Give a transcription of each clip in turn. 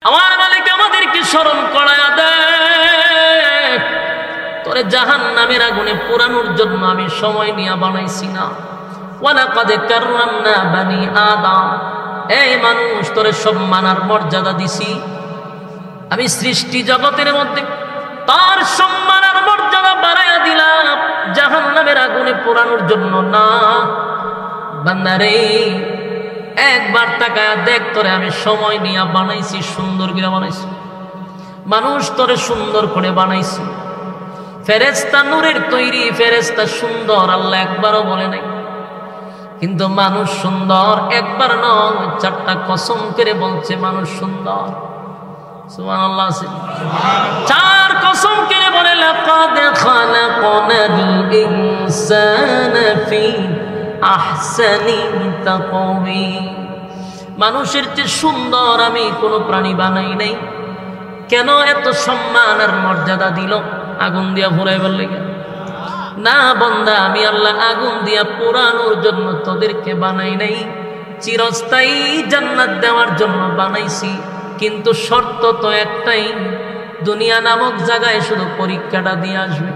আমার মালিক আমাদেরকে স্মরণ করায়া দেয়, তোরে জাহান্নামের আগুনে পোড়ানোর জন্য আমি সময় নিয়ে বানাইছি না। ওয়ালাকাদ কাররামনা বানি আদম, এই মানুষ তোরে সম্মান আর মর্যাদা দিছি আমি সৃষ্টি জগতের মধ্যে, তার সম্মান আর মর্যাদা বাড়াইয়া দিলাম জাহান্নামের আগুনে পোড়ানোর জন্য না। বান্দারে একবার তাকায়া দেখ, তোরে আমি সময় নিয়ে বানাইছি, সুন্দর করে বানাইছি। মানুষ তোরে সুন্দর করে বানাইছি, ফেরেশতা নূরের তৈরি, ফেরেশতা সুন্দর আল্লাহ একবারও বলে নাই। কিন্তু মানুষ সুন্দর একবার নয়, চারটা কসম করে বলছে মানুষ সুন্দর। সুবহানাল্লাহ, চার কসম করে বলে লাকাদ খালাকনাল ইনসানা ফি আহসানি তাকওয়িম, মানুষের চেয়ে সুন্দর আমি কোনো প্রাণী বানাই নাই। কেন এত সম্মান আর মর্যাদা দিল? আগুন দিয়া পুরাইবার লাগে না বান্দা, আমি আল্লাহ আগুন দিয়া পোড়ানোর জন্য তোদেরকে বানাই নাই, চিরস্থায়ী জান্নাত দেওয়ার জন্য বানাইছি। কিন্তু শর্ত তো একটাই, দুনিয়া নামক জায়গায় শুধু পরীক্ষাটা দিয়ে আসবে।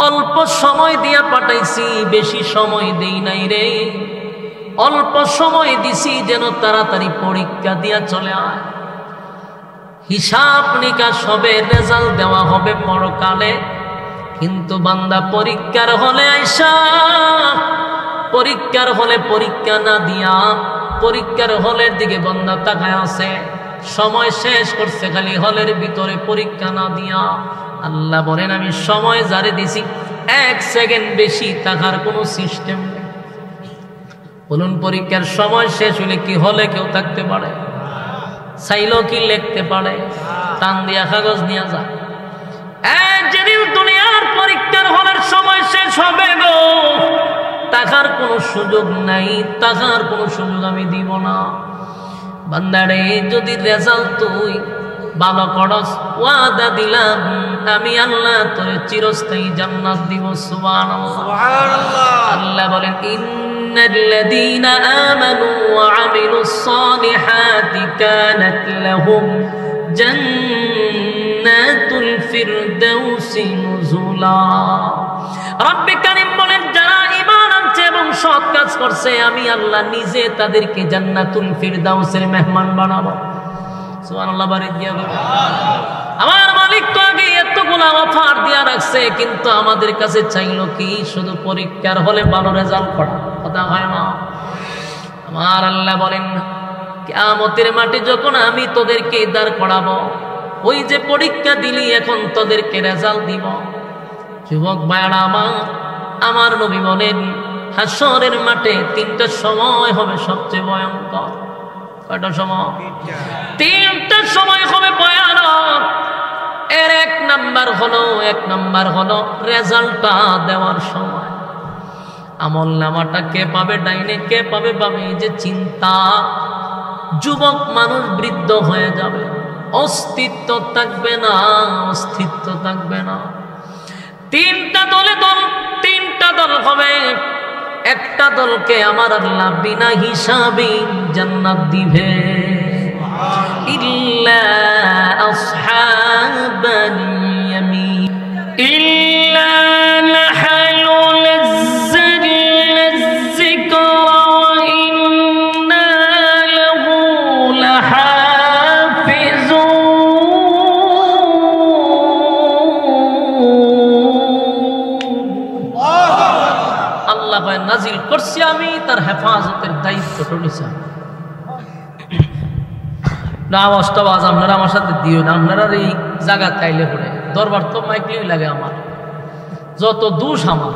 অল্প সময় দিয়া পাঠাইছি, বেশি সময় দেই নাই রে। অল্প সময় দিছি যেন তাড়াতাড়ি পরীক্ষা দিয়া চলে আয়। হিসাব নিকাশ হবে, রেজাল্ট দেওয়া হবে পরকালে। কিন্তু বান্দা পরীক্ষার হলে আইসা, পরীক্ষার হলে পরীক্ষা না দিয়া পরীক্ষার হলের দিকে বান্দা তাকায় আছে, সময় শেষ করছে খালি হলের ভিতরে পরীক্ষা না দিয়া। আল্লাহ বলেন আমি সময় জারি দিছি, 1 সেকেন্ড বেশি থাকার কোনো সিস্টেম নেই। বলুন পরীক্ষার সময় শেষ হলে কি হলে কেউ থাকতে পারে? চাইলো কি লিখতে পারে? টান দিয়া কাগজ নিয়ে যা। যেদিন দুনিয়ার পরীক্ষার হলের সময় শেষ হবে গো, টাকার কোনো সুযোগ নাই, টাকার কোনো সুযোগ আমি দিব না। বান্দারে যদি রেজাল্ট তুই ভালো করস, ওয়াদা দিলাম আমি আল্লাহ তোরে চিরস্থায়ী জান্নাত দিব। সুবহানাল্লাহ, আল্লাহ বলেন ইন্নাল্লাযীনা আমানু ওয়া আমিলুস সালিহাতি কানাত লাহুম জান্নাতুল ফিরদাউসি নুজুলা। রব্বে কারীম বলেন যারা ঈমান আনছে এবং সৎ কাজ করছে আমি আল্লাহ নিজে তাদেরকে জান্নাতুল ফিরদাউসের মেহমান বানাবো। সুবহানাল্লাহ, বাড়ি দিয়া বলো আমার মালিক তো আগে এতগুলো অফার দিয়া রাখছে, কিন্তু আমাদের কাছে চাইলো কি? শুধু পরীক্ষার হলে ভালো রেজাল্ট করা, কথা হয় না? আমার আল্লাহ বলেন কিয়ামতের মাঠে যখন আমি তোদেরকে দাঁড় করাবো, ওই যে পরীক্ষা দিলি এখন তোদেরকে রেজাল্ট দিব। যুবক ভাইরা আমার নবী বলেন হাসরের মাঠে 3টা সময় হবে সবচেয়ে ভয়ঙ্কর। কয়টা সময়? 3টা সময় হবে ভয়ানক। এর এক নাম্বার হলো রেজাল্টটা দেওয়ার সময়। আমল নামাটা কে পাবে ডাইনে, কে পাবে বামে, এই যে চিন্তা। যুবক মানুষ বৃদ্ধ হয়ে যাবে, অস্তিত্ব থাকবে না, অস্তিত্ব থাকবে না। 3টা দল হবে। একটা দলকে আমার আল্লাহ বিনা হিসাবে জান্নাত দিবে, ইল্লা আসহাবাল ইয়ামিন ইল্লা নাহনু নাযালনা যিকরা ওয়া ইন্না লাহু লাহাফিজুন। আল্লাহ নাজিল করছি, আমি তার হেফাজতের দায়িত্ব নিছি। আওয়াজটা আপনারা আমার সাথে দিও না, আপনারা এই জায়গা খাইলে পড়ে দরবার তো মাইকই লাগে আমার, যত দোষ আমার।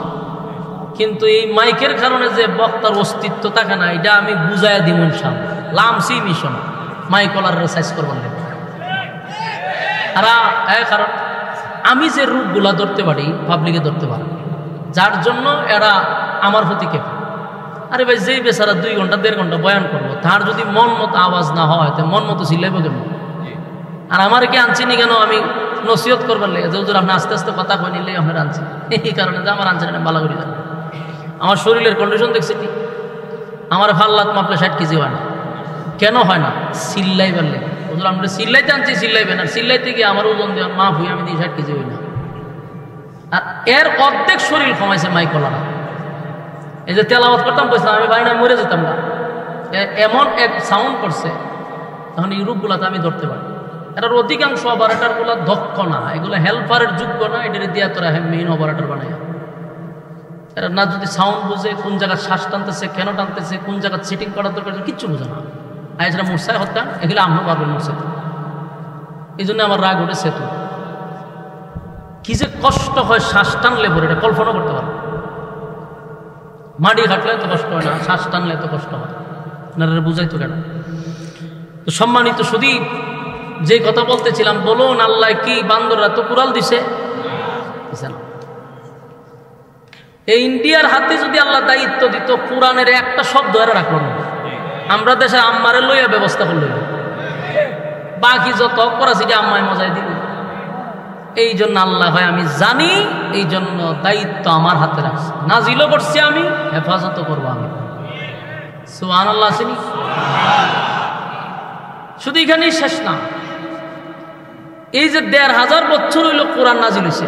কিন্তু এই মাইকের কারণে যে বক্তার অস্তিত্ব থাকে না, এটা আমি বুঝাইয়া দিব ইনশাআল্লাহ। লামসি মিশন মাইকলার সাইজ করবার লাগে। আর কারণ আমি যে রূপগুলা ধরতে পারি পাবলিকে ধরতে পারি, যার জন্য এরা আমার প্রতি কেঁপে। আরে ভাই যেই বেচারা 2 ঘন্টা 1.5 ঘন্টা বয়ান করবো, তার যদি মন মতো আওয়াজ না হয় তো মন মতো চিল্লাইব কেন? আর আমার কে আনছিনি কেন? আমি নসিহত করবার লেগে যে হুজুর আপনি আস্তে আস্তে কথা কই নিলে আপনার আনছি, এই কারণে যে আমার আনছেন ভালো করি জানি। আমার শরীরের কন্ডিশন দেখছি কি, আমার ফাল্লাত মাপলে 60 কেজি হয় না। কেন হয় না? চিল্লাইবার লেগে। হুজুর আমরা চিল্লাইতে আনছি, চিল্লাইবেন, আর চিল্লাইতে গিয়ে আমার ওজন দেওয়ার মাফ হই, আমি 60 কেজি হই না। আর এর অর্ধেক শরীর কমাইছে মাইকলারা। এই যে তেলাওয়াত করতাম বলছিলাম আমি বাইনা মরে যেতাম না, এমন এক সাউন্ড করছে, তখন ইউরোপগুলাতে আমি ধরতে পারি। এটার অধিকাংশ অপারেটর গুলা দক্ষ না, এগুলো হেল্পারের যোগ্য না, এটা দিয়ে তোরা মেইন অপারেটর বানায়। এরা না যদি সাউন্ড বুঝে, কোন জায়গায় শ্বাস টানতেছে, কেন টানতেছে, কোন জায়গায় সিটিং করার দরকার, কিচ্ছু বুঝে না। আর এছাড়া মূর্ছায় হত্যা, এগুলো আমরা পারবেন মূর্ছাতে। এই জন্য আমার রাগ উঠেছে। তো কি যে কষ্ট হয় শ্বাস টানলে পরে, এটা কল্পনা করতে পারো। মাটি ঘাটলে এত কষ্ট হয় না, শ্বাস টানলে এত কষ্ট হয় না, বুঝাই তো কেন। তো সম্মানিত শুধু যে কথা বলতেছিলাম, বলুন আল্লাহ কি বান্দররা তো কুড়াল দিছে না? এই ইন্ডিয়ার হাতে যদি আল্লাহ দায়িত্ব দিত, কোরআনের একটা শব্দ এরা রাখলো না, আমরা দেশে আম্মারে লইয়া ব্যবস্থা করল, বাকি যত করাছি যে আম্মায় মজাই দিল। এই জন্য আল্লাহ হয় আমি জানি, এই জন্য দায়িত্ব আমার হাতে রাখছি, নাজিলও করছি আমি, হেফাজত করবো আমি। সুবহানাল্লাহ আসেনি? শুধু এখানেই শেষ না, এই যে 1500 বছর হইল কোরআন নাজিল হয়েছে,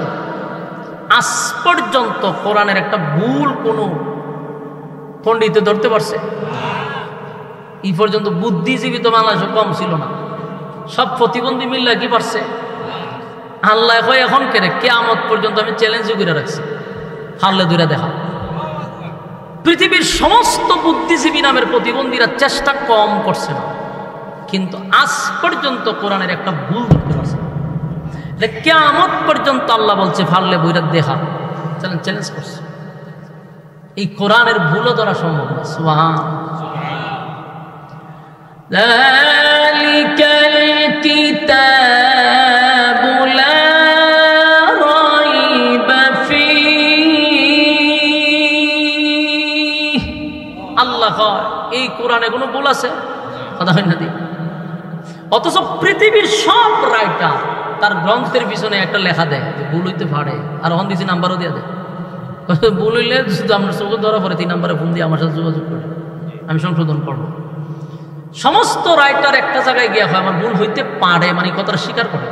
আজ পর্যন্ত কোরআনের একটা ভুল কোন পণ্ডিতে ধরতে পারছে? এই পর্যন্ত বুদ্ধিজীবী তো বাংলাদেশে কম ছিল না, সব প্রতিবন্ধী মিল্লা কি পারছে? আল্লাহ কয় এখন কেন কিয়ামত পর্যন্ত আমি চ্যালেঞ্জ করে রাখছি, হারলে দূরে দেখা। পৃথিবীর সমস্ত বুদ্ধিজীবী নামের প্রতিবন্ধীরা চেষ্টা কম করছে না, কিন্তু আজ পর্যন্ত কোরআনের একটা ভুল ধরতে পারছে। কিয়ামত পর্যন্ত আল্লাহ বলছে ফারলে বইরা দেখা, চ্যালেঞ্জ করছে। এই কোরআনের ভুলও ধরা সম্ভব না। যালিকাল কিতাবু লা রাইবা ফীহি। আল্লাহ কয় এই কোরআনে কোনো ভুল আছে? কথা হয় না দি। অথচ পৃথিবীর সব রাইটার তার গ্রন্থের পিছনে একটা লেখা দেয় যে ভুল হইতে পারে, আর অন দিছি নাম্বারও দিয়ে দেয়। ভুল হইলে শুধু আমরা চোখে ধরা পরে 3 নম্বরে ফোন দিয়ে আমার সাথে যোগাযোগ করে আমি সংশোধন করব। সমস্ত রাইটার একটা জায়গায় গিয়া হয় আমার ভুল হইতে পারে, মানে কথাটা স্বীকার করে।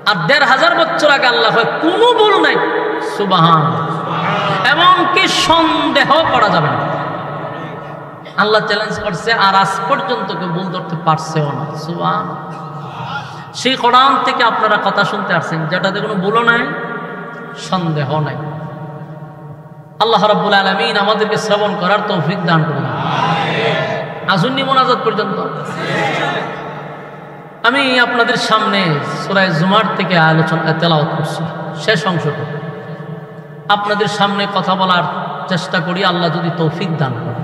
আর 1500 বছর আগে আল্লাহ হয় কোনো ভুল নাই, সুবহান, এমনকি সন্দেহ করা যাবে না। আল্লাহ চ্যালেঞ্জ করছে, আর আজ পর্যন্ত কেউ ভুল ধরতে পারছেও না। সুবহান। সেই কোরআন থেকে আপনারা কথা শুনতে আসছেন যেটাতে কোনো ভুলও নাই, সন্দেহ নাই। আল্লাহ রাব্বুল আলামিন আমাদেরকে শ্রবণ করার তৌফিক দান করুন। আসুননি মোনাজাত পর্যন্ত। আমি আপনাদের সামনে সূরা জুমার থেকে আলোচনা তেলাওয়াত করছি, শেষ অংশটা আপনাদের সামনে কথা বলার চেষ্টা করি, আল্লাহ যদি তৌফিক দান করে।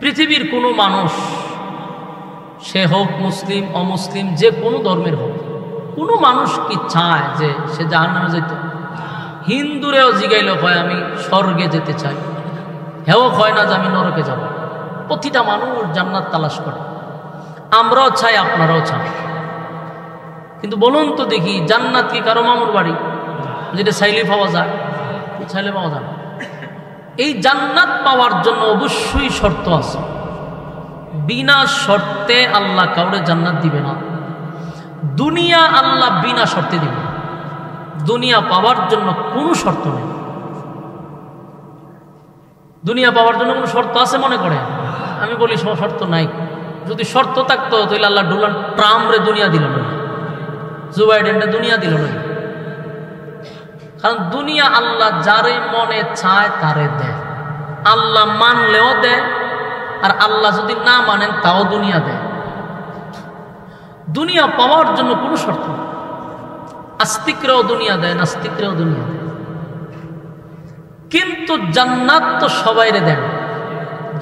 পৃথিবীর কোনো মানুষ, সে হোক মুসলিম অমুসলিম, যে কোনো ধর্মের হোক, কোনো মানুষ কি চায় যে সে জাহান্নামে যেত? হিন্দুরেও জিগাইল হয় আমি স্বর্গে যেতে চাই, হেও হয় না যে আমি নরকে যাব। প্রতিটা মানুষ জান্নাত তালাশ করে, আমরাও চাই, আপনারাও চান। কিন্তু বলুন তো দেখি, জান্নাত কি কারো মামুর বাড়ি যেটা চাইলে পাওয়া যায়? চাইলে পাওয়া যায় না। এই জান্নাত পাওয়ার জন্য অবশ্যই শর্ত আছে। বিনা শর্তে আল্লাহ কাউরে জান্নাত দিবে না। দুনিয়া আল্লাহ বিনা শর্তে দিবে। দুনিয়া পাওয়ার জন্য কোনো শর্ত নেই। দুনিয়া পাওয়ার জন্য কোনো শর্ত আছে মনে করে? আমি বলি শর্ত নাই। যদি শর্ত থাকতো তাহলে আল্লাহ ডোনাল্ড ট্রাম্পরে দুনিয়া দিল না, জো বাইডেনরে দুনিয়া দিল না। কারণ দুনিয়া আল্লাহ যারে মনে চায় তারে দেয়। আল্লাহ মানলেও দেয়, আর আল্লাহ যদি না মানেন তাও দুনিয়া দেয়। দুনিয়া পাওয়ার জন্য কোনো শর্ত নেই। আস্তিকরাও দুনিয়া দেয়, নাস্তিকরাও দুনিয়া দেয়। কিন্তু জান্নাত তো সবাইরে দেন।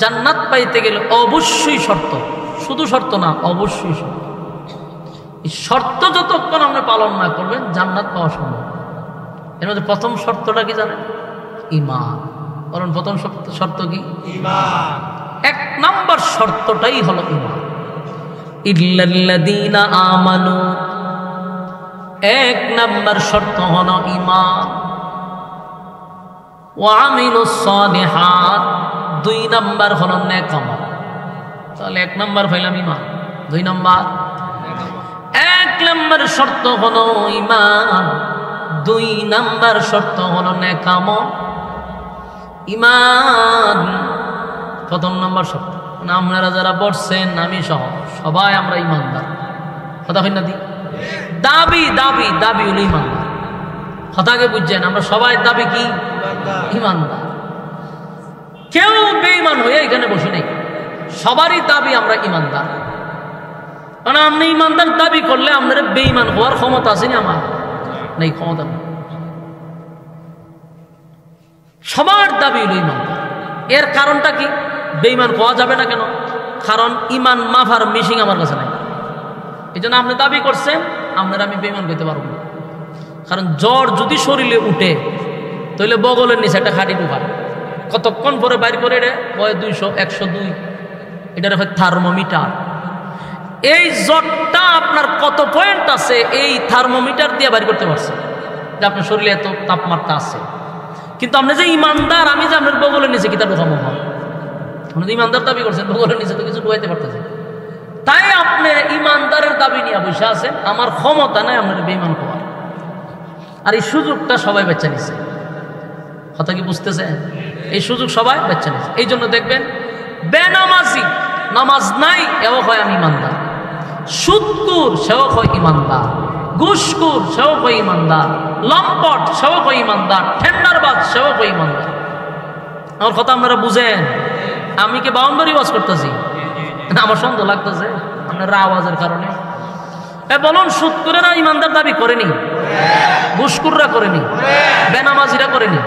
জান্নাত পাইতে গেলে অবশ্যই শর্ত, শুধু শর্ত না, অবশ্যই শর্ত। এই শর্ত যতক্ষণ আপনি পালন না করবেন জান্নাত পাওয়া সম্ভব। এর মধ্যে প্রথম শর্তটা কি জানেন? ঈমান। কারণ প্রথম শর্ত কি? ঈমান। 1 নম্বর শর্তটাই হলো ঈমান। ইল্লাল্লাযীনা আমানু, 1 নম্বর শর্ত হলো ঈমান। ওয়া আমিলুস সালিহাত, 2 নম্বর হলো নেক আমল। তাহলে 1 নম্বর পাইলাম ঈমান, 2 নম্বর। 1 নম্বর শর্ত হলো ঈমান, 2 নম্বর শর্ত হলো নেক আমল। ঈমান প্রথম নম্বর শর্ত। আপনারা যারা বলছেন আমি সহ সবাই আমরা ঈমানদার, কথা হয় না? দাবি দাবি দাবি হলো ঈমানদার, কথাকে বুঝছেন? আমরা সবাই দাবি কি? ঈমানদার। কেউ বেঈমান হয়ে এখানে বসে নেই, সবারই দাবি আমরা ঈমানদার। কারণ আপনি ঈমানদার দাবি করলে আপনার বেঈমান হওয়ার ক্ষমতা আছে না? আমার নেই, ক্ষমতা নেই। সবার দাবি হলো ঈমানদার। এর কারণটা কি? বেঈমান হওয়া যাবে না কেন? কারণ ঈমান মাফার মিশিং আমার কাছে নাই। এই জন্য আপনি দাবি করছেন, আপনার আমি বেঈমান হইতে পারবো না। কারণ জ্বর যদি শরীরে উঠে তাহলে বগলের নিচে একটা খাটি ঢুকায়, কতক্ষণ পরে বাইর করে এটা 200 102, এটার হয় থার্মোমিটার। এই জ্বরটা আপনার কত পয়েন্ট আছে এই থার্মোমিটার দিয়ে বাইর করতে পারছে যে আপনার শরীরে এত তাপমাত্রা আছে। কিন্তু আপনি যে ঈমানদার, আমি যে আপনার বগলের নিচে কিতা ঢুকাবো? আপনি ঈমানদার দাবি করছেন, বগলের নিচে তো কিছু ঢুকাইতে পারতেছেন। তাই আপনি ঈমানদারের দাবি নিয়ে বসে আছেন, আমার ক্ষমতা নাই আপনার বেঈমান হওয়ার। আর এই সুযোগটা সবাই বাচ্চা নিছে, কথা কি বুঝতেছেন? এই সুযোগ সবাই বাচ্চা নিছে। এই জন্য দেখবেন বেনামাজি, নামাজ নাই এও হয় আমি ঈমানদার, সুদকুর সেও হয় ঈমানদার, ঘুষখোর সেও হয় ঈমানদার, লম্পট সেও হয় ঈমানদার, টেন্ডারবাজ সেও হয় ঈমানদার। আমার কথা আপনারা বুঝেন? আমি কি বাউন্ডারি ওয়াজ করতেছি? আমার সন্দেহ লাগতেছে আপনার আওয়াজের কারণে। বলুন, সুদকুরেরা ঈমানদার দাবি করেনি? ঘুষখোররা করেনি? বেনামাজিরা করেনি?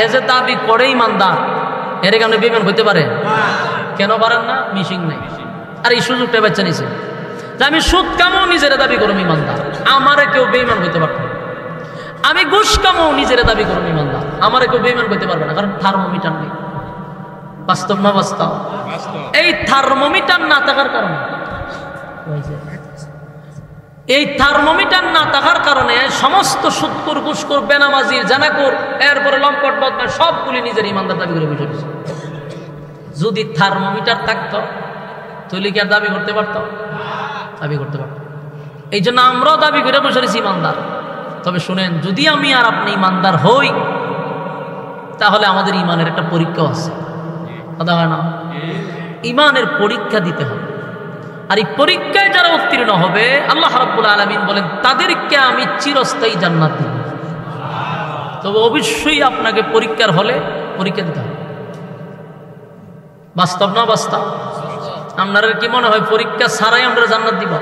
এ যে দাবি করে ঈমানদার, এর কারণে বেঈমান হইতে পারে? কেন পারেন না? মিশিং নাই। আর এই সুযোগটা বাচ্চা নিছে যে আমি সুদ কামও নিজেরা দাবি করুম ঈমানদার, আমারে কেউ বেঈমান হইতে পারবে না। আমি ঘুষ কামও নিজেরা দাবি করুম ঈমানদার, আমারে কেউ বেঈমান হইতে পারবে না। কারণ থার্মোমিটার নেই। বাস্তব না বাস্তব? এই থার্মোমিটার না থাকার কারণে, এই থার্মোমিটার না থাকার কারণে সমস্ত সুদকুর, ঘুষখোর, বেনামাজি, জানাকুর, এরপরে লম্পট, বদমাশ সবগুলি নিজের ঈমানদার দাবি করে বসে গেছে। যদি থার্মোমিটার থাকতো তাহলে কি আর দাবি করতে পারতো? দাবি করতে পারতো। এই জন্য আমরাও দাবি করে বসে গেছি ঈমানদার। তবে শুনেন, যদি আমি আর আপনি ঈমানদার হই তাহলে আমাদের ঈমানের একটা পরীক্ষা আছে, কথা হয় না? ঈমানের পরীক্ষা দিতে হবে। আর এই পরীক্ষায় যারা উত্তীর্ণ হবে, আল্লাহ রাব্বুল আলামিন বলেন তাদেরকে আমি চিরস্থায়ী জান্নাত দিব। তবে অবশ্যই আপনাকে পরীক্ষার হলে পরীক্ষা দিতে হবে। বাস্তব না বাস্তব? আপনারা কি মনে হয় পরীক্ষা ছাড়াই আমরা জান্নাত দিব?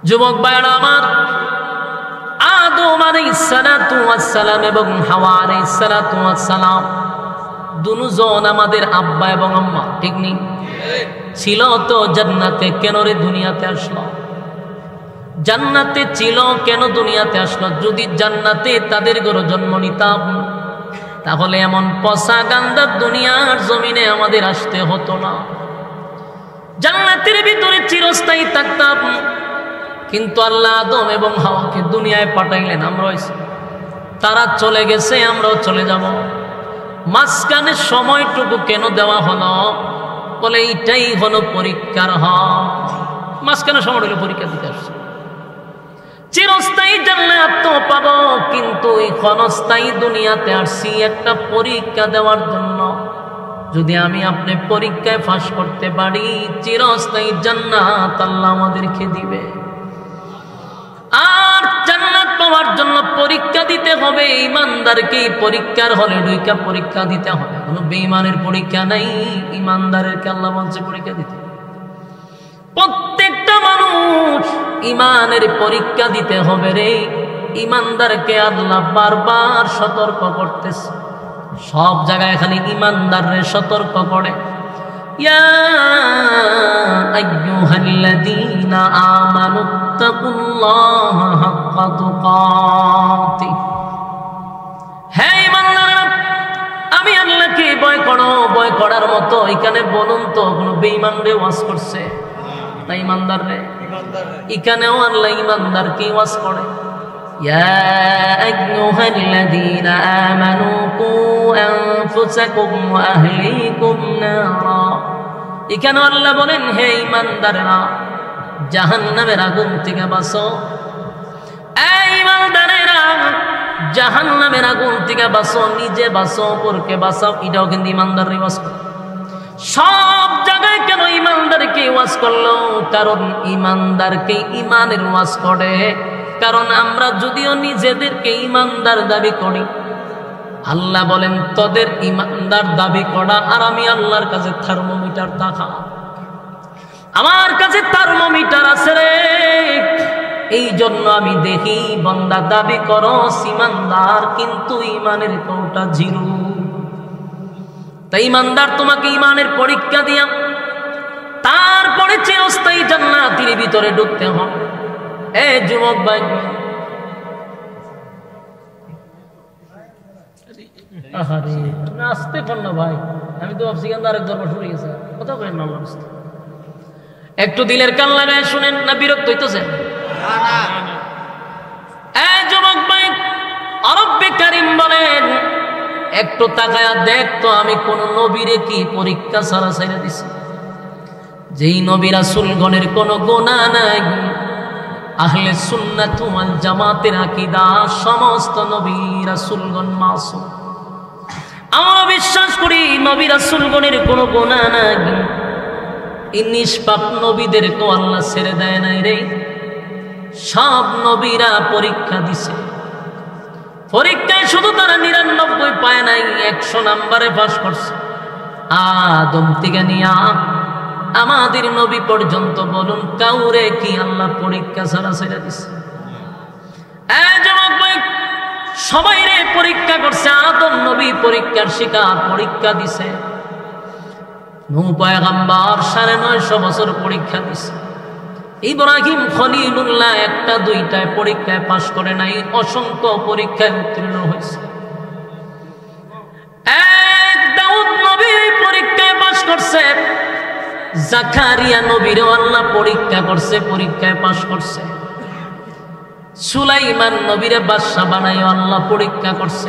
যুবক ভাইরা আমার, আদম আলাইহিস সালাতু ওয়াস সালাম এবং হাওয়া আলাইহিস সালাতু ওয়াস সালাম দুজন আমাদের আব্বা এবং আম্মা, ঠিক নেই? ছিল তো জান্নাতে, কেন রে দুনিয়াতে আসলো? জান্নাতে ছিল, কেন দুনিয়াতে আসলো? যদি জান্নাতে তাদের ঘরে জন্ম নিতাম তাহলে এমন পচা গান্দা দুনিয়ার জমিনে আমাদের আসতে হতো না। জান্নাতের ভিতরে চিরস্থায়ী থাকতাম। কিন্তু আল্লাহ আদম এবং হাওয়াকে দুনিয়ায় পাঠাইলেন, আমরা তারা চলে গেছে, আমরাও চলে যাব। মাঝখানে সময়টুকু কেন দেওয়া হলো? বলে এইটাই হলো পরীক্ষার হক। মাঝখানে সময় হলো পরীক্ষা দিতে আসছে। চিরস্থায়ী জান্নাত তো পাবো, কিন্তু এই ক্ষণস্থায়ী দুনিয়াতে আসছি একটা পরীক্ষা দেওয়ার জন্য। যদি আমি আপনি পরীক্ষায় পাস করতে পারি, চিরস্থায়ী জান্নাত আল্লাহ আমাদেরকে দিবে। আর জান্নাত পাওয়ার জন্য পরীক্ষা দিতে হবে। ঈমানদারকে পরীক্ষার হলে ঢুইকা পরীক্ষা দিতে হবে, কোনো বেঈমানের পরীক্ষা নাই। ঈমানদারকে আল্লাহ বলছে পরীক্ষা দিতে। প্রত্যেকটা মানুষ ঈমানের পরীক্ষা দিতে হবে রে। ঈমানদারকে আল্লাহ বারবার সতর্ক করতেছে, সব জায়গায় খালি ঈমানদাররে সতর্ক করে। ইয়া আইয়ুহাল্লাযীনা আমানুত্তাকুল্লাহা হাক্কা তুকাতিহ, হে ঈমানদাররা আমি আল্লাহকে ভয় করো। ভয় করার মতো এখানে বলুন তো কোনো বেঈমানরে ওয়াজ করছে না ঈমানদাররে? এখানেও আল্লাহ ঈমানদারকে ওয়াজ করে। ইয়া আইয়ুহাল্লাযীনা আমানু কু আনফুসাকুম ওয়া আহলিকুম নারা, এখানে আল্লাহ বলেন, হে ঈমানদারেরা, জাহান্নামের আগুন থেকে বাঁচো। এই ঈমানদারেরা, জাহান্নামের আগুন থেকে বাঁচো, নিজে বাঁচো, অপরকে বাঁচাও। এটাও কিন্তু ঈমানদারের ওয়াজ করে। সব জায়গায় কেন ঈমানদারকে ওয়াজ করলো? কারণ ঈমানদারকে ঈমানের ওয়াজ করে। কারণ আমরা যদিও নিজেদেরকে ঈমানদার দাবি করি, আল্লাহ বলেন তোদের ঈমানদার দাবি করা আর আমি আল্লাহর কাছে থার্মোমিটার দেখা। আমার কাছে থার্মোমিটার আছে রে, এই জন্য আমি দেখি বান্দা দাবি করো ঈমানদার, কিন্তু ঈমানের কোটা জিরো। তাই ঈমানদার তোমাকে ঈমানের পরীক্ষা দিয়া তারপরে চিরস্থায়ী জান্নাতের ভিতরে ঢুকতে হবে। এ যুবক ভাই, আহারে আসতে কর না ভাই, আমি তো ভাবছি কেন আরেক দরবার শুরু গেছে, কথা কেন না? একটু দিলের কান লাগায় শুনেন না, বিরক্ত হইতেছেন? যুবক ভাই, রব্বে কারীম বলেন, একটু তাকায়া দেখ তো আমি কোন নবীরে কি পরীক্ষা ছাড়া ছেড়ে দিছি? যেই নবী রাসূলগণের কোনো গুনাহ নাই। আহলে সুন্নাত ওয়াল জামাতের আকীদা, সমস্ত নবী রাসূলগণ মাসুম। আমরা বিশ্বাস করি নবী রাসূলগণের কোনো গুনাহ নাই। এই নিষ্পাপ নবীদেরকে আল্লাহ ছেড়ে দেয় নাই রে। সব নবীরা পরীক্ষা দিছে। পরীক্ষায় শুধু তারা 99 পায় নাই, 100 নম্বরে পাস করছে। আদম থেকে নিয়া আমাদের নবী পর্যন্ত বলুন কাউরে কি আল্লাহ পরীক্ষা ছাড়া ছেড়ে দিছে? যুবক ভাই, সবাই রে পরীক্ষা করছে। আদম নবী পরীক্ষার শিকার, পরীক্ষা দিছে। নূহ পয়গম্বর 950 বছর পরীক্ষা দিছে। ইব্রাহিম খলিলুল্লাহ একটা দুইটায় পরীক্ষায় পাশ করে নাই, অসংখ্য পরীক্ষায় উত্তীর্ণ হয়েছে। দাউদ নবী পরীক্ষায় পাশ করছে। জাকারিয়া নবীরও আল্লাহ পরীক্ষা করছে, পরীক্ষায় পাশ করছে। সুলাইমান নবীরে বাদশা বানাইয়া আল্লাহ পরীক্ষা করছে।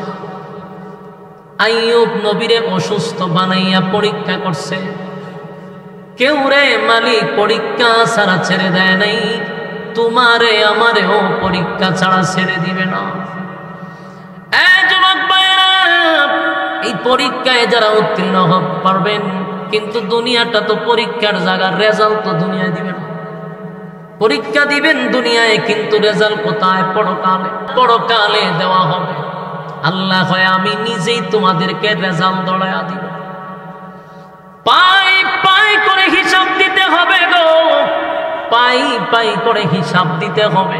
আইয়ুব নবীরে অসুস্থ বানাইয়া পরীক্ষা করছে। কেউ রে মালিক পরীক্ষা ছাড়া ছেড়ে দেয় নাই, তোমারে আমারেও পরীক্ষা ছাড়া ছেড়ে দিবে না। যুবক ভাইরা, এই পরীক্ষায় যারা উত্তীর্ণ হতে পারবেন, কিন্তু দুনিয়াটা তো পরীক্ষার জায়গা, রেজাল্ট তো দুনিয়ায় দিবে না। পরীক্ষা দিবেন দুনিয়ায়, কিন্তু রেজাল্ট কোথায়? পরকালে। পরকালে দেওয়া হবে। আল্লাহ হয় আমি নিজেই তোমাদেরকে রেজাল্ট দড়ায়া দিব। পাই পাই করে হিসাব দিতে হবে গো, পাই পাই করে হিসাব দিতে হবে।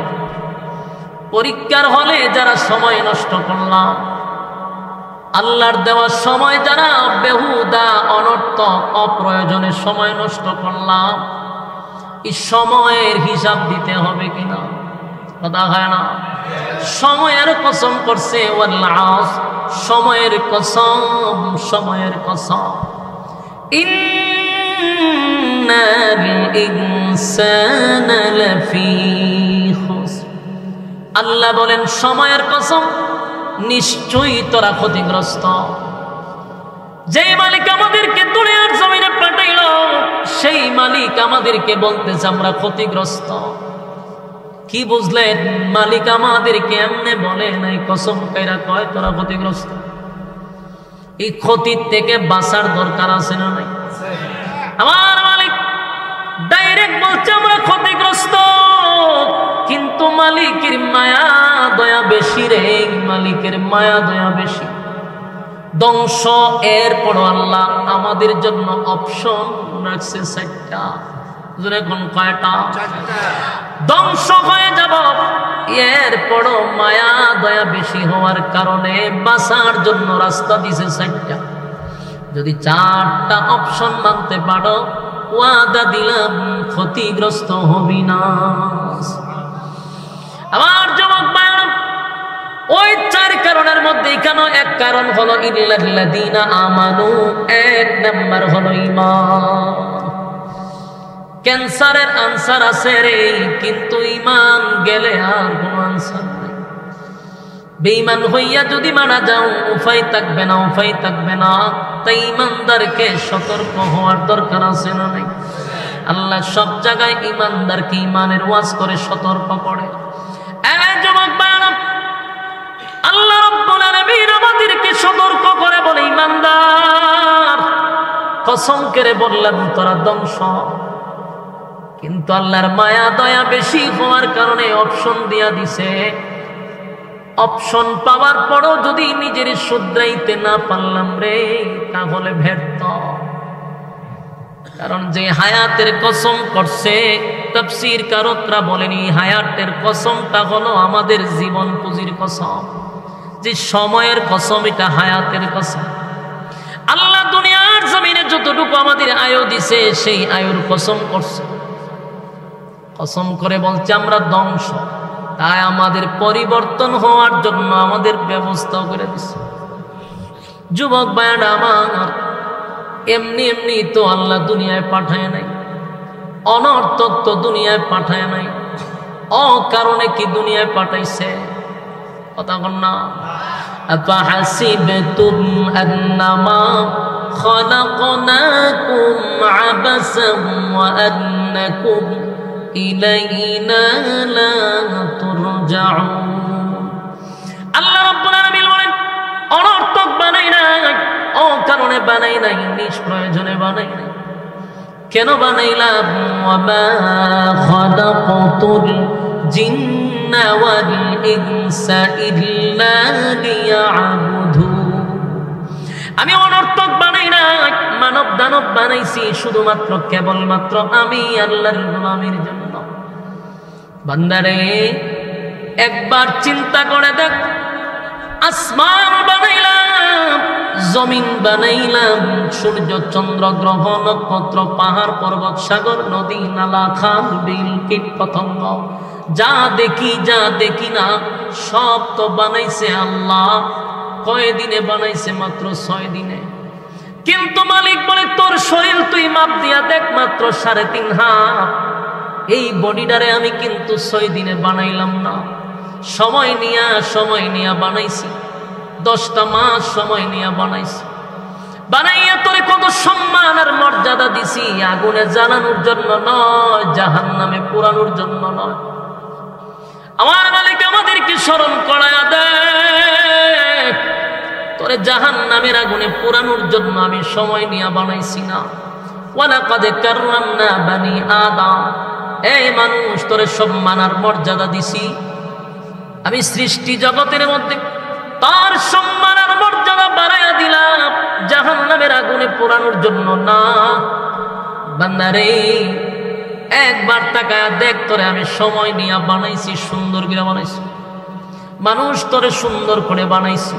পরীক্ষার হলে যারা সময় নষ্ট করলাম, আল্লাহর দেওয়া সময় যারা বেহুদা অনর্থক অপ্রয়োজনে সময় নষ্ট করলাম, এই সময়ের হিসাব দিতে হবে কিনা? কথা হয় না? সময়ের কসম করছে, সময়ের কসম, সময়ের কসম। ইন্নাল ইনসানা লাফি খুসর। আল্লাহ বলেন সময়ের কসম, নিশ্চয়ই তোরা ক্ষতিগ্রস্ত। যে মালিক আমাদেরকে দুনিয়ার জমিনে পাঠাইল, সেই মালিক আমাদেরকে বলতেছে আমরা ক্ষতিগ্রস্ত। কি বুঝলেন? মালিক আমাদেরকে এমনি বলে নাই, কসম কাইরা কয় তোরা ক্ষতিগ্রস্ত। এই ক্ষতির থেকে বাঁচার দরকার আছে না নাই? আমার মালিক ডাইরেক্ট বলছে আমরা ক্ষতিগ্রস্ত, কিন্তু মালিকের মায়া দয়া বেশি রে। মালিকের মায়া দয়া বেশি। ধ্বংস এরপর আল্লাহ আমাদের জন্য অপশন রাখছে 4টা। এখন কয়টা? ধ্বংস হয়ে যাব, এরপরও মায়া দয়া বেশি হওয়ার কারণে বাঁচার জন্য রাস্তা দিছে 4টা। যদি 4টা অপশন মানতে পারো, ওয়াদা দিলাম ক্ষতিগ্রস্ত হবি না। আমার যুবক ভাইরা, ওই 4 কারণের মধ্যে এখানে এক কারণ হলো ইল্লাল্লাযীনা আমানু। 1 নাম্বার হলো ঈমান। ক্যান্সারের আনসার আছে রে, কিন্তু ঈমান গেলে আর কোনো আনসার নাই। বেঈমান হইয়া যদি মারা যাও উপায় থাকবে না, উপায় থাকবে না। তাই ঈমানদারকে সতর্ক হওয়ার দরকার আছে না নাই? আল্লাহ সব জায়গায় ঈমানদারকে ঈমানের ওয়াজ করে সতর্ক করে। যুবক ভাইরা, আল্লাহ রাব্বুল আলামিন আমাদেরকে সতর্ক করে বলে, ঈমানদার কসম করে বললাম তোরা ধ্বংস। কিন্তু আল্লাহর মায়া দয়া বেশি হওয়ার কারণে অপশন দিয়া দিছে। অপশন পাওয়ার পরও যদি নিজের শুধরাইতে না পারলাম রে, তাহলে ব্যর্থ। কারণ যে হায়াতের কসম করছে, তাফসীর কারকরা বলেনি হায়াতের কসমটা হলো আমাদের জীবন পুঁজির কসম। যে সময়ের কসম, এটা হায়াতের কসম। আল্লাহ দুনিয়ার জমিনে যতটুকু আমাদের আয়ু দিছে, সেই আয়ুর কসম করছে। কসম করে বলছে আমরা ধ্বংস। তাই আমাদের পরিবর্তন হওয়ার জন্য আমাদের ব্যবস্থা করে দিছে। যুবক ভাইরা আমার, এমনি এমনি তো আল্লাহ দুনিয়ায় পাঠায় নাই, অনর্থক তো দুনিয়ায় পাঠায় নাই, অকারণে কি দুনিয়ায় পাঠাইছে? কথা বল না। আফাহাসিবতুম আন্নামা খালাকনাকুম আবাসাম ওয়া আন্নাকুম ইলাইনা লা তুরজাউন। আল্লাহ রাব্বুল আলামিন বলেন, অনর্থক বানাই নাই, অকারণে বানাই নাই, নিষ্প্রয়োজনে বানাই নাই। কেন বানাইলাম? ওয়ামা খালাকাতুল জিন্না ওয়াল ইনসা ইল্লা লিয়াবুদুন। আমি অনর্থক বানাই নাই, মানব দানব বানাইছি শুধুমাত্র কেবলমাত্র আমি আল্লাহর গোলামির জন্য। বান্দারে একবার চিন্তা করে দেখ, আসমান বানাইলাম, জমিন বানাইলাম, সূর্য চন্দ্র গ্রহ নক্ষত্র পাহাড় পর্বত সাগর নদী নালা খাল বিল কীট পতঙ্গ, যা দেখি যা দেখি না সব তো বানাইছে আল্লাহ। কয় দিনে বানাইছে? মাত্র 6 দিনে। কিন্তু মালিক বলে, তোর শরীর তুই মাপ দিয়া দেখ, মাত্র 3.5 হাত। এই বডিটারে আমি কিন্তু 6 দিনে বানাইলাম না, সময় নিয়া বানাইছি। 10টা মাস সময় নিয়ে বানাইছি। বানাইয়া তোরে কত সম্মান আর মর্যাদা দিছি, আগুনে জ্বালানোর জন্য নয়, জাহান্নামে পোড়ানোর জন্য নয়। আমার মালিক আমাদেরকে স্মরণ করায়া দেয়, তোরে জাহান্নামের আগুনে পোড়ানোর জন্য আমি সময় নিয়ে বানাইছি না। ওয়ালাকাদ কাররামনা বানি আদম, এই মানুষ তোরে সম্মান আর মর্যাদা দিছি আমি সৃষ্টি জগতের মধ্যে। তার সম্মান আর মর্যাদা বাড়াইয়া দিলাম, জাহান্নামের আগুনে পোড়ানোর জন্য না। বান্দারে একবার তাকায়া দেখ, তোরে আমি সময় নিয়ে বানাইছি, সুন্দর করে বানাইছি। মানুষ তোরে সুন্দর করে বানাইছি।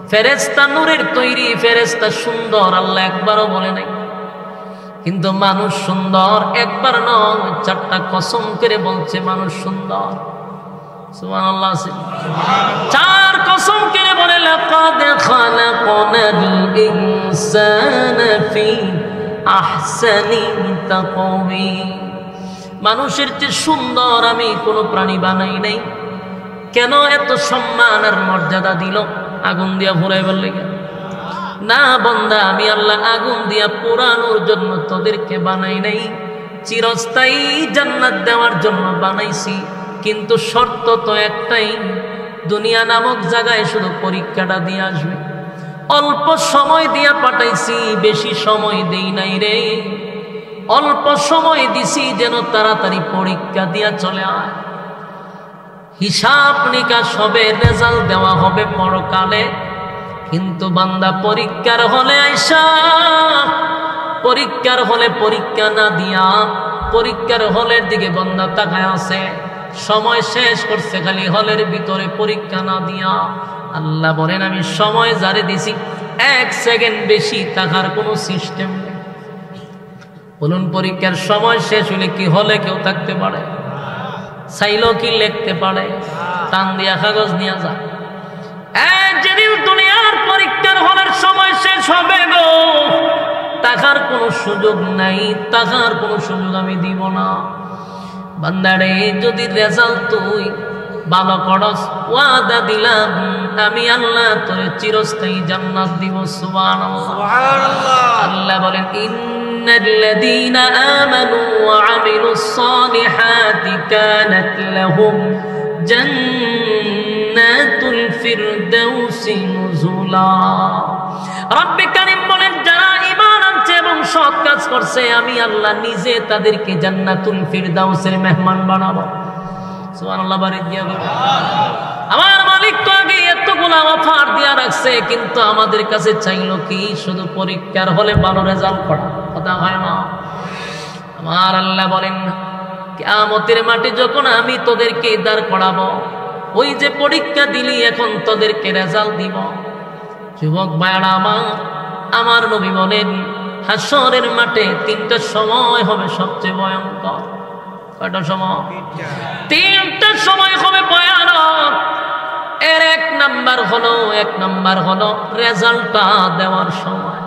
ফেরেশতা নূরের তৈরি, ফেরেশতা সুন্দর, আল্লাহ একবারও বলে নাই। কিন্তু মানুষ সুন্দর একবার নয়, 4টা কসম করে বলছে মানুষ সুন্দর। সুবহানাল্লাহ। 4 কসম করে বলে, লাকাদ খালাকনাল ইনসানা ফি আহসানি তাকওয়িম। মানুষের চেয়ে সুন্দর আমি কোনো প্রাণী বানাই নাই। কেন এত সম্মান আর মর্যাদা দিল? আগুন দিয়া পুরাইবার লাগে না বান্দা, আমি আল্লাহ আগুন দিয়া পোড়ানোর জন্য তোদেরকে বানাই নাই, চিরস্থায়ী জান্নাত দেওয়ার জন্য বানাইছি। কিন্তু শর্ত তো একটাই, দুনিয়া নামক জায়গায় শুধু পরীক্ষাটা দিয়ে আসবে। অল্প সময় দিয়া পাঠাইছি, বেশি সময় দেই নাই রে। অল্প সময় দিছি যেন তাড়াতাড়ি পরীক্ষা দিয়া চলে আয়। হিসাব নিকাশ হবে, রেজাল্ট দেওয়া হবে পরকালে। কিন্তু বান্দা পরীক্ষার হলে আইসা, পরীক্ষার হলে পরীক্ষা না দিয়া পরীক্ষার হলের দিকে বান্দা তাকায় আছে। সময় শেষ করছে খালি হলের ভিতরে পরীক্ষা না দিয়া। আল্লাহ বলেন, আমি সময় জারি দিছি, 1 সেকেন্ড বেশি থাকার কোনো সিস্টেম নেই। বলুন, পরীক্ষার সময় শেষ হলে কি হলে কেউ থাকতে পারে? চাইলেও কি লিখতে পারে? টান দিয়া কাগজ নিয়ে যা। যেদিন দুনিয়ার পরীক্ষার হলের সময় শেষ হবে গো, টাকার কোনো সুযোগ নাই, টাকার কোনো সুযোগ আমি দিব না। বান্দারে যদি রেজাল্ট তুই ভালো করস ওয়াদা দিলাম আমি আল্লাহ তোরে চিরস্থায়ী জান্নাত দিব। সুবহানাল্লাহ। আল্লাহ বলেন ইন্নাল্লাযীনা আমানু ওয়া আমিলুস সালিহাতি কানাত লাহুম জান্নাতুল ফিরদাউসি নুজুলা। রব্বে কারীম বলেন যারা ঈমান আনছে এবং সৎ কাজ করছে আমি আল্লাহ নিজে তাদেরকে জান্নাতুল ফিরদাউসের মেহমান বানাবো। সুবহানাল্লাহ। বাড়ি দিয়া আমার মালিক তো আগে এতগুলো অফার দিয়া রাখছে, কিন্তু আমাদের কাছে চাইলো কি শুধু পরীক্ষার হলে ভালো রেজাল্ট করা, কথা হয় না। আমার আল্লাহ বলেন কিয়ামতের মাঠে যখন আমি তোদেরকে দাঁড় করাবো, ওই যে পরীক্ষা দিলি এখন তোদেরকে রেজাল্ট দিব। যুবক ভাইরা আমার নবী বলেন হাসরের মাঠে তিনটা সময় হবে সবচেয়ে ভয়ঙ্কর। কয়টা সময়? তিনটা সময় হবে ভয়ানক। এর এক নাম্বার হলো রেজাল্টটা দেওয়ার সময়।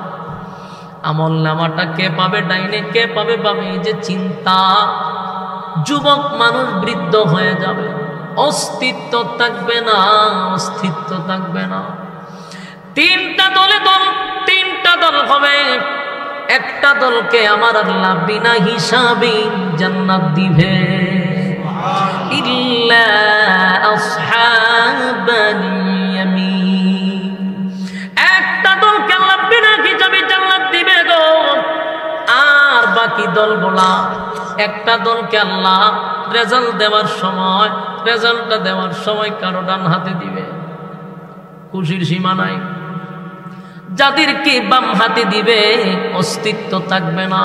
আমল নামাটা কে পাবে ডাইনে, কে পাবে বামে, এই যে চিন্তা। যুবক মানুষ বৃদ্ধ হয়ে যাবে, অস্তিত্ব থাকবে না, অস্তিত্ব থাকবে না। তিনটা দল হবে। একটা দলকে আমার আল্লাহ বিনা হিসাবে জান্নাত দিবে, ইল্লা আসহাবাল ইয়ামিন। একটা দলকে আল্লাহ বিনা হিসাবে জান্নাত দিবে গো। আর বাকি দলগুলা, একটা দলকে আল্লাহ রেজাল্টটা দেওয়ার সময় কারো ডান হাতে দিবে, খুশির সীমা নাই। যাদেরকে বাম হাতে দিবে অস্তিত্ব থাকবে না।